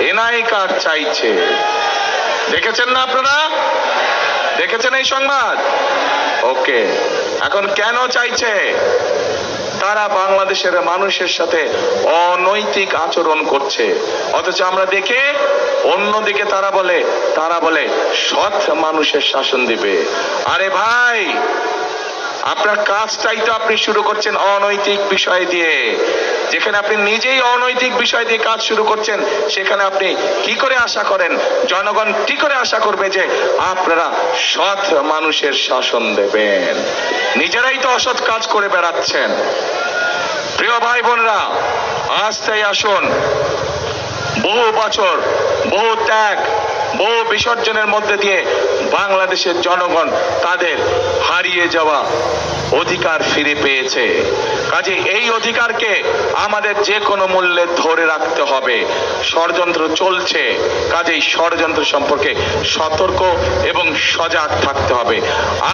NI card চাইছে। দেখেছেন না আপনারা? দেখেছেন এই সংবাদ? ওকে, এখন কেন চাইছে? তারা বাংলাদেশের মানুষের সাথে অনৈতিক আচরণ করছে, অথচ আমরা দেখে অন্যদিকে তারা বলে সৎ মানুষের শাসন দিবে। আরে ভাই, আপনার কাজটাই তো আপনি শুরু করছেন অনৈতিক বিষয় দিয়ে। যেখানে আপনি নিজেই অনৈতিক বিষয় দিয়ে কাজ শুরু করছেন, সেখানে আপনি কি করে আশা করেন, জনগণ কি করে আশা করবে যে আপনারা সৎ মানুষের শাসন দেবেন? নিজেরাই তো অসৎ কাজ করে বেড়াচ্ছেন। প্রিয় ভাই বোনরা, আজ তাই আসুন, বহু বছর, বহু ত্যাগ, বহু বিসর্জনের মধ্যে দিয়ে বাংলাদেশের জনগণ তাদের হারিয়ে যাওয়া অধিকার ফিরে পেয়েছে। কাজে এই অধিকারকে আমাদের যে কোনো মূল্যে ধরে রাখতে হবে। ষড়যন্ত্র চলছে, কাজেই ষড়যন্ত্র সম্পর্কে সতর্ক এবং সজাগ থাকতে হবে।